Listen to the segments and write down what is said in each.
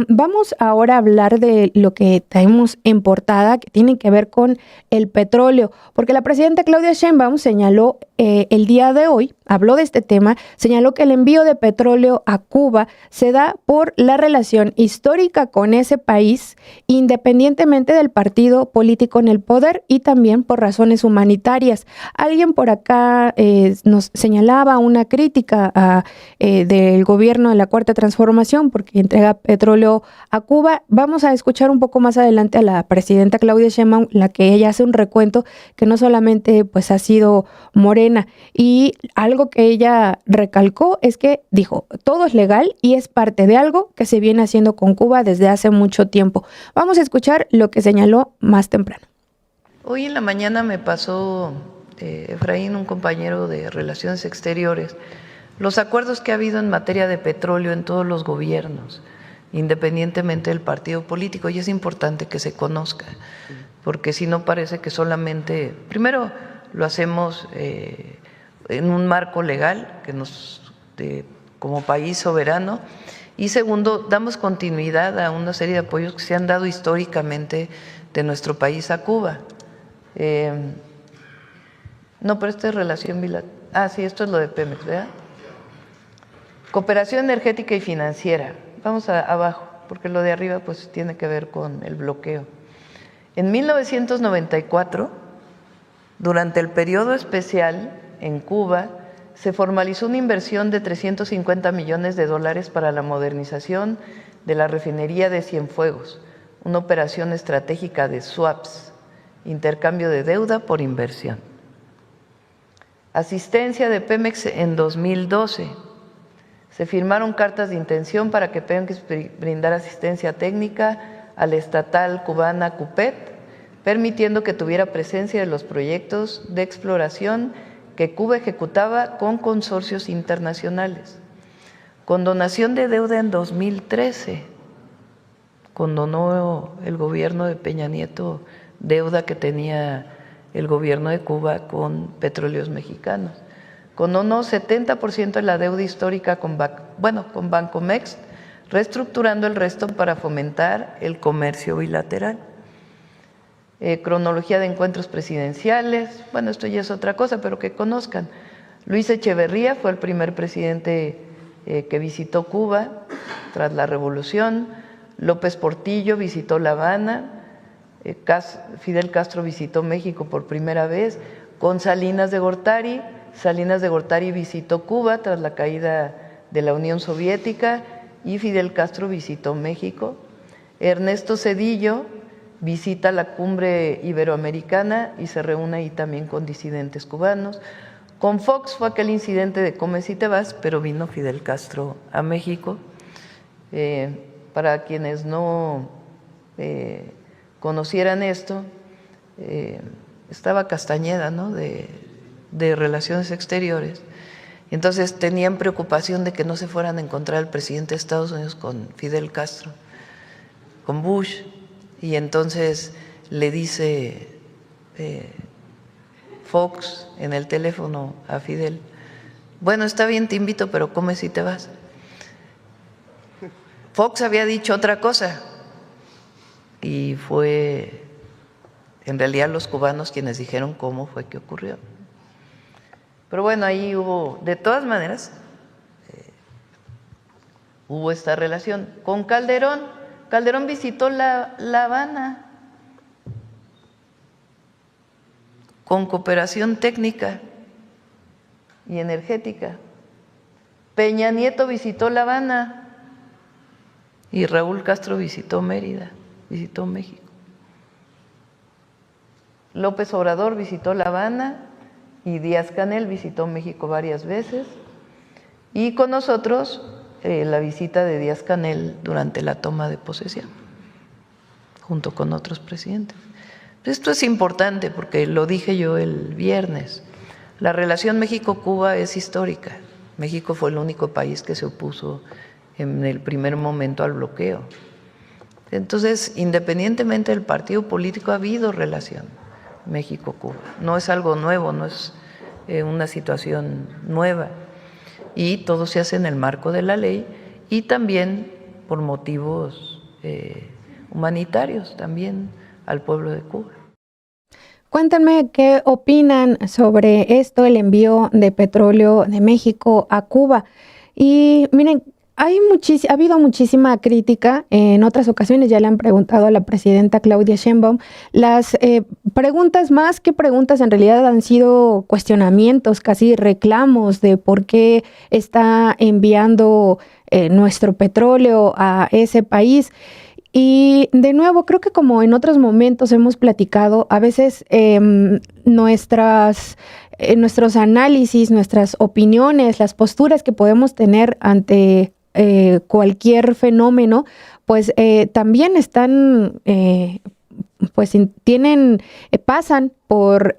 Vamos ahora a hablar de lo que traemos en portada, que tiene que ver con el petróleo, porque la presidenta Claudia Sheinbaum señaló el día de hoy, habló de este tema, señaló que el envío de petróleo a Cuba se da por la relación histórica con ese país, independientemente del partido político en el poder y también por razones humanitarias. Alguien por acá nos señalaba una crítica del gobierno de la Cuarta Transformación porque entrega petróleo a Cuba. Vamos a escuchar un poco más adelante a la presidenta Claudia Sheinbaum, la que ella hace un recuento que no solamente pues ha sido Morena, y algo que ella recalcó es que dijo, todo es legal y es parte de algo que se viene haciendo con Cuba desde hace mucho tiempo. Vamos a escuchar lo que señaló más temprano. Hoy en la mañana me pasó Efraín, un compañero de Relaciones Exteriores, los acuerdos que ha habido en materia de petróleo en todos los gobiernos, independientemente del partido político, y es importante que se conozca, porque si no parece que solamente, primero lo hacemos en un marco legal que como país soberano, y segundo, damos continuidad a una serie de apoyos que se han dado históricamente de nuestro país a Cuba. No, pero esta es relación bilateral. Ah, sí, esto es lo de Pemex, ¿verdad? Cooperación energética y financiera. Vamos abajo, porque lo de arriba pues tiene que ver con el bloqueo. En 1994, durante el periodo especial en Cuba, se formalizó una inversión de $350 millones para la modernización de la refinería de Cienfuegos, una operación estratégica de swaps, intercambio de deuda por inversión. Asistencia de Pemex en 2012. Se firmaron cartas de intención para que Pemex brindara asistencia técnica a la estatal cubana CUPET, permitiendo que tuviera presencia de los proyectos de exploración que Cuba ejecutaba con consorcios internacionales. Condonación de deuda en 2013. Condonó el gobierno de Peña Nieto deuda que tenía el gobierno de Cuba con Petróleos Mexicanos. Condonó 70% de la deuda histórica con Bancomext, reestructurando el resto para fomentar el comercio bilateral. Cronología de encuentros presidenciales, bueno, esto ya es otra cosa, pero que conozcan. Luis Echeverría fue el primer presidente que visitó Cuba tras la revolución. López Portillo visitó La Habana. Fidel Castro visitó México por primera vez con Salinas de Gortari. Salinas de Gortari visitó Cuba tras la caída de la Unión Soviética y Fidel Castro visitó México. Ernesto Zedillo visita la cumbre iberoamericana y se reúne ahí también con disidentes cubanos. Con Fox fue aquel incidente de Come si te vas, pero vino Fidel Castro a México. Para quienes no conocieran esto, estaba Castañeda, ¿no?, de Relaciones Exteriores. Entonces tenían preocupación de que no se fueran a encontrar el presidente de Estados Unidos con Fidel Castro, con Bush, y entonces le dice Fox en el teléfono a Fidel, bueno, está bien, te invito, pero come si te vas. Fox había dicho otra cosa y fue en realidad los cubanos quienes dijeron cómo fue que ocurrió. Pero bueno, ahí hubo, de todas maneras, hubo esta relación. Con Calderón, Calderón visitó La Habana con cooperación técnica y energética. Peña Nieto visitó La Habana y Raúl Castro visitó Mérida, visitó México. López Obrador visitó La Habana y Díaz-Canel visitó México varias veces, y con nosotros la visita de Díaz-Canel durante la toma de posesión, junto con otros presidentes. Esto es importante porque lo dije yo el viernes, la relación México-Cuba es histórica. México fue el único país que se opuso en el primer momento al bloqueo. Entonces, independientemente del partido político, ha habido relación México-Cuba. No es algo nuevo, no es una situación nueva. Y todo se hace en el marco de la ley y también por motivos humanitarios también al pueblo de Cuba. Cuéntenme qué opinan sobre esto, el envío de petróleo de México a Cuba. Y miren, ha habido muchísima crítica. En otras ocasiones ya le han preguntado a la presidenta Claudia Sheinbaum. Las preguntas, más que preguntas, en realidad han sido cuestionamientos, casi reclamos de por qué está enviando nuestro petróleo a ese país. Y de nuevo, creo que como en otros momentos hemos platicado, a veces nuestros análisis, nuestras opiniones, las posturas que podemos tener ante cualquier fenómeno, pues también están, pues pasan por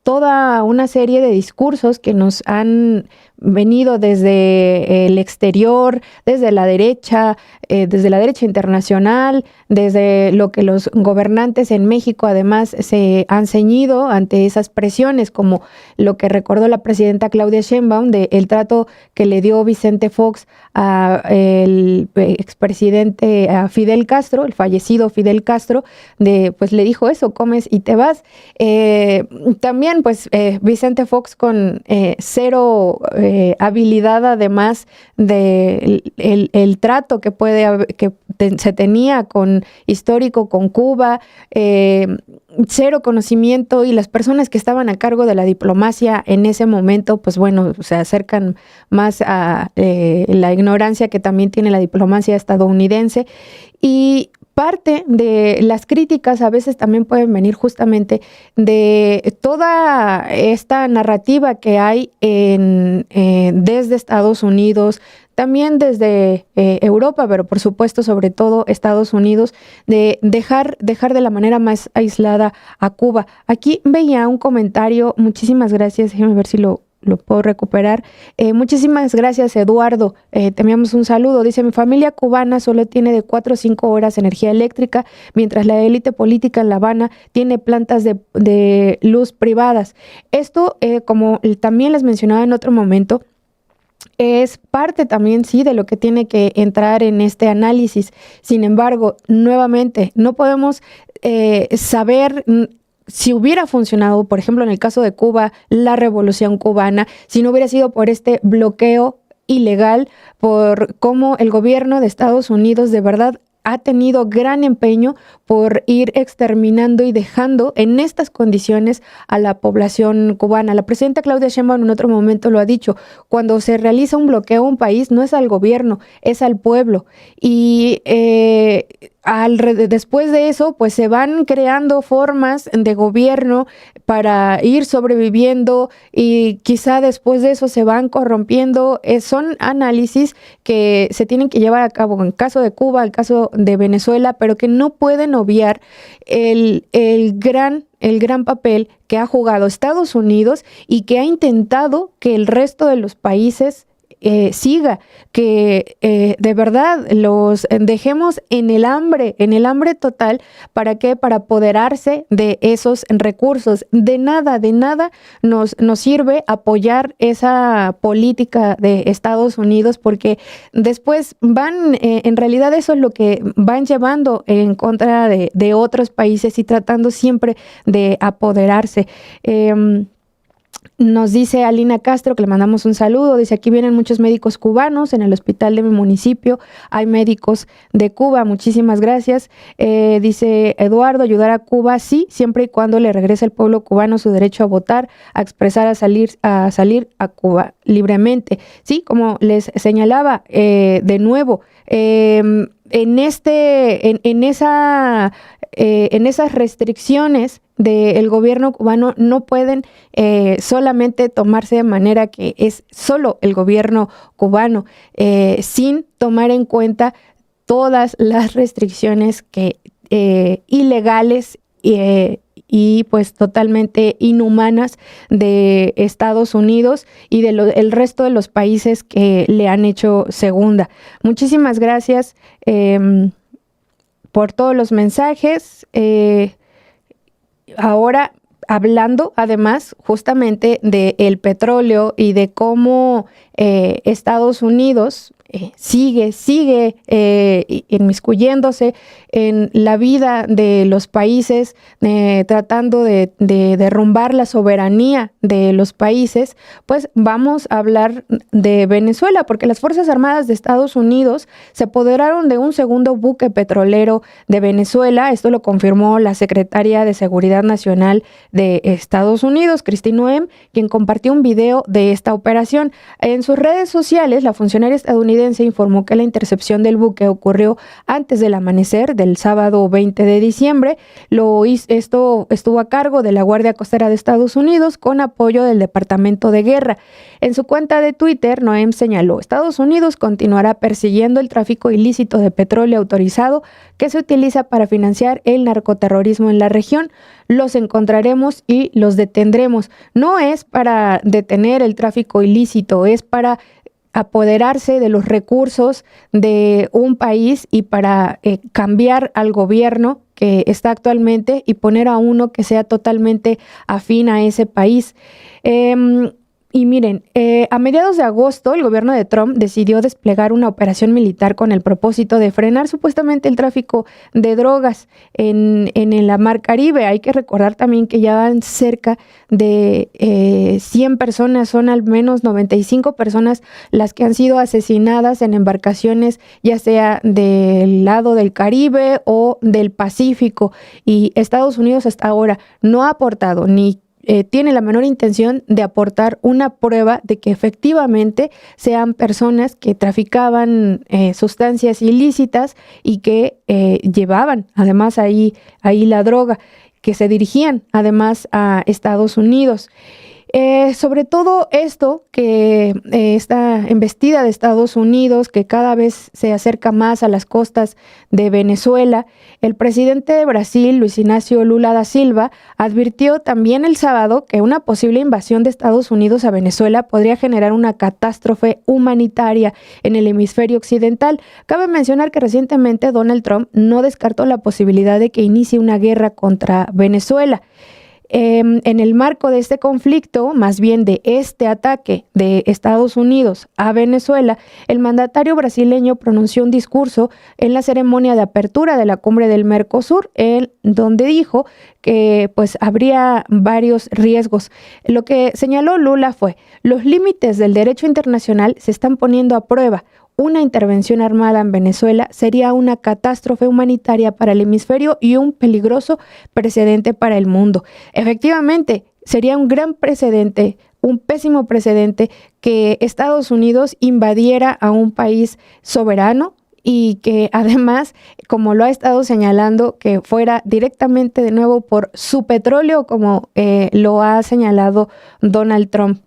toda una serie de discursos que nos han venido desde el exterior, desde la derecha internacional, desde lo que los gobernantes en México además se han ceñido ante esas presiones, como lo que recordó la presidenta Claudia Sheinbaum del trato que le dio Vicente Fox al expresidente Fidel Castro, el fallecido Fidel Castro, pues le dijo eso, comes y te vas. También pues Vicente Fox con cero habilidad, además de el trato que se tenía histórico con Cuba, cero conocimiento, y las personas que estaban a cargo de la diplomacia en ese momento, pues bueno, se acercan más a la ignorancia que también tiene la diplomacia estadounidense. Y parte de las críticas a veces también pueden venir justamente de toda esta narrativa que hay desde Estados Unidos, también desde Europa, pero por supuesto sobre todo Estados Unidos, de dejar de la manera más aislada a Cuba. Aquí veía un comentario, muchísimas gracias, déjame ver si lo puedo recuperar. Muchísimas gracias, Eduardo. Te enviamos un saludo. Dice: mi familia cubana solo tiene de 4 o 5 horas energía eléctrica, mientras la élite política en La Habana tiene plantas de luz privadas. Esto, como también les mencionaba en otro momento, es parte también, sí, de lo que tiene que entrar en este análisis. Sin embargo, nuevamente, no podemos saber si hubiera funcionado, por ejemplo, en el caso de Cuba, la Revolución Cubana, si no hubiera sido por este bloqueo ilegal, por cómo el gobierno de Estados Unidos de verdad ha tenido gran empeño por ir exterminando y dejando en estas condiciones a la población cubana. La presidenta Claudia Sheinbaum en otro momento lo ha dicho: cuando se realiza un bloqueo a un país no es al gobierno, es al pueblo. Y después de eso, pues se van creando formas de gobierno para ir sobreviviendo, y quizá después de eso se van corrompiendo. Son análisis que se tienen que llevar a cabo en el caso de Cuba, el caso de Venezuela, pero que no pueden obviar el gran papel que ha jugado Estados Unidos y que ha intentado que el resto de los países siga, que de verdad los dejemos en el hambre total. ¿Para qué? Para apoderarse de esos recursos. De nada nos sirve apoyar esa política de Estados Unidos, porque después van, en realidad eso es lo que van llevando en contra de otros países y tratando siempre de apoderarse. Nos dice Alina Castro, que le mandamos un saludo, dice: aquí vienen muchos médicos cubanos, en el hospital de mi municipio hay médicos de Cuba, muchísimas gracias. Dice Eduardo: ayudar a Cuba sí, siempre y cuando le regrese al pueblo cubano su derecho a votar, a expresar, a salir a Cuba libremente. Sí, como les señalaba, de nuevo, en esas restricciones del gobierno cubano no pueden solamente tomarse de manera que es solo el gobierno cubano, sin tomar en cuenta todas las restricciones ilegales y pues totalmente inhumanas de Estados Unidos y el resto de los países que le han hecho segunda. Muchísimas gracias por todos los mensajes. Ahora, hablando además justamente del petróleo y de cómo Estados Unidos sigue inmiscuyéndose en la vida de los países, tratando de derrumbar la soberanía de los países, pues vamos a hablar de Venezuela, porque las Fuerzas Armadas de Estados Unidos se apoderaron de un segundo buque petrolero de Venezuela. Esto lo confirmó la secretaria de Seguridad Nacional de Estados Unidos, Kristi Noem, quien compartió un video de esta operación. En sus redes sociales, la funcionaria estadounidense informó que la intercepción del buque ocurrió antes del amanecer del sábado 20 de diciembre. Esto estuvo a cargo de la Guardia Costera de Estados Unidos con apoyo del Departamento de Guerra. En su cuenta de Twitter, Noem señaló: Estados Unidos continuará persiguiendo el tráfico ilícito de petróleo autorizado que se utiliza para financiar el narcoterrorismo en la región. Los encontraremos y los detendremos. No es para detener el tráfico ilícito, es para apoderarse de los recursos de un país y para cambiar al gobierno que está actualmente y poner a uno que sea totalmente afín a ese país. Y miren, a mediados de agosto el gobierno de Trump decidió desplegar una operación militar con el propósito de frenar supuestamente el tráfico de drogas en la Mar Caribe. Hay que recordar también que ya van cerca de 100 personas, son al menos 95 personas las que han sido asesinadas en embarcaciones, ya sea del lado del Caribe o del Pacífico. Y Estados Unidos hasta ahora no ha aportado ni tiene la menor intención de aportar una prueba de que efectivamente sean personas que traficaban sustancias ilícitas y que llevaban además ahí la droga, que se dirigían además a Estados Unidos. Sobre todo esto, que esta embestida de Estados Unidos, que cada vez se acerca más a las costas de Venezuela, el presidente de Brasil, Luis Ignacio Lula da Silva, advirtió también el sábado que una posible invasión de Estados Unidos a Venezuela podría generar una catástrofe humanitaria en el hemisferio occidental. Cabe mencionar que recientemente Donald Trump no descartó la posibilidad de que inicie una guerra contra Venezuela. En el marco de este conflicto, más bien de este ataque de Estados Unidos a Venezuela, el mandatario brasileño pronunció un discurso en la ceremonia de apertura de la cumbre del Mercosur, donde dijo que pues habría varios riesgos. Lo que señaló Lula fue: los límites del derecho internacional se están poniendo a prueba. Una intervención armada en Venezuela sería una catástrofe humanitaria para el hemisferio y un peligroso precedente para el mundo. Efectivamente, sería un gran precedente, un pésimo precedente, que Estados Unidos invadiera a un país soberano y que además, como lo ha estado señalando, que fuera directamente de nuevo por su petróleo, como lo ha señalado Donald Trump.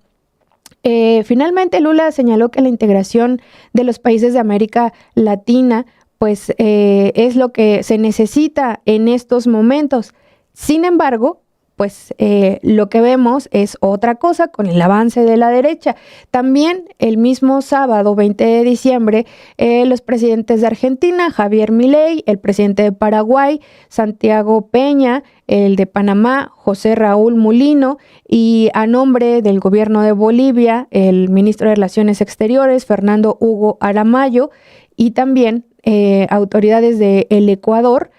Finalmente, Lula señaló que la integración de los países de América Latina pues, es lo que se necesita en estos momentos. Sin embargo, pues lo que vemos es otra cosa con el avance de la derecha. También el mismo sábado 20 de diciembre, los presidentes de Argentina, Javier Milei, el presidente de Paraguay, Santiago Peña, el de Panamá, José Raúl Mulino, y a nombre del gobierno de Bolivia, el ministro de Relaciones Exteriores, Fernando Hugo Aramayo, y también autoridades del Ecuador,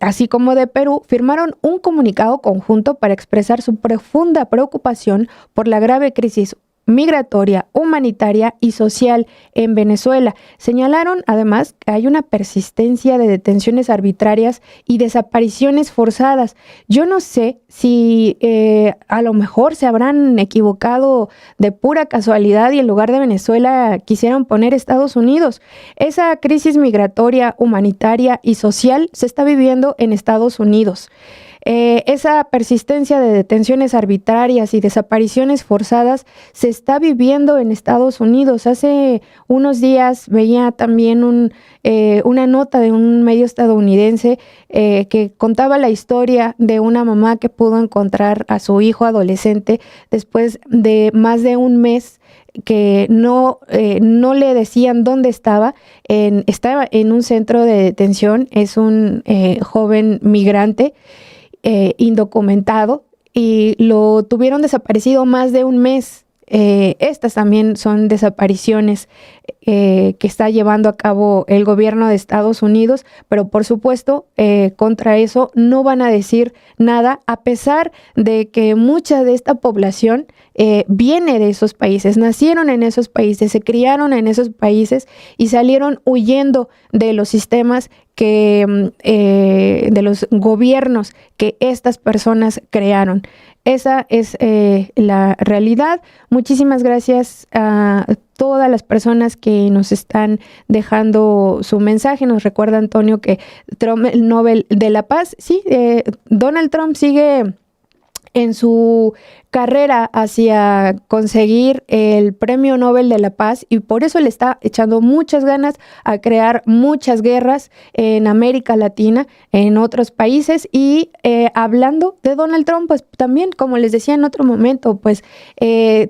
así como de Perú, firmaron un comunicado conjunto para expresar su profunda preocupación por la grave crisis migratoria, humanitaria y social en Venezuela. Señalaron además que hay una persistencia de detenciones arbitrarias y desapariciones forzadas. Yo no sé si a lo mejor se habrán equivocado de pura casualidad y en lugar de Venezuela quisieron poner Estados Unidos. Esa crisis migratoria, humanitaria y social se está viviendo en Estados Unidos. Esa persistencia de detenciones arbitrarias y desapariciones forzadas se está viviendo en Estados Unidos. Hace unos días veía también una nota de un medio estadounidense que contaba la historia de una mamá que pudo encontrar a su hijo adolescente después de más de un mes que no le decían dónde estaba. Estaba en un centro de detención. Es un joven migrante indocumentado y lo tuvieron desaparecido más de un mes. Estas también son desapariciones que está llevando a cabo el gobierno de Estados Unidos, pero por supuesto contra eso no van a decir nada, a pesar de que mucha de esta población viene de esos países, nacieron en esos países, se criaron en esos países y salieron huyendo de los sistemas de los gobiernos que estas personas crearon. Esa es la realidad. Muchísimas gracias a todas las personas que nos están dejando su mensaje. Nos recuerda Antonio que Trump, el Nobel de la Paz, sí, Donald Trump sigue en su carrera hacia conseguir el Premio Nobel de la Paz y por eso le está echando muchas ganas a crear muchas guerras en América Latina, en otros países. Y hablando de Donald Trump, pues también, como les decía en otro momento, pues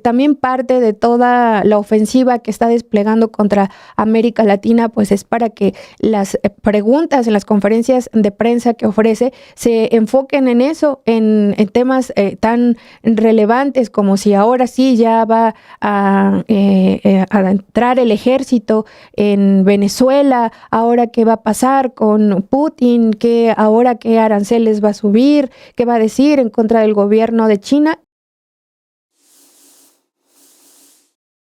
también parte de toda la ofensiva que está desplegando contra América Latina, pues es para que las preguntas en las conferencias de prensa que ofrece se enfoquen en eso, en temas tan relevantes como si ahora sí ya va a entrar el ejército en Venezuela, ahora qué va a pasar con Putin, ahora qué aranceles va a subir, qué va a decir en contra del gobierno de China.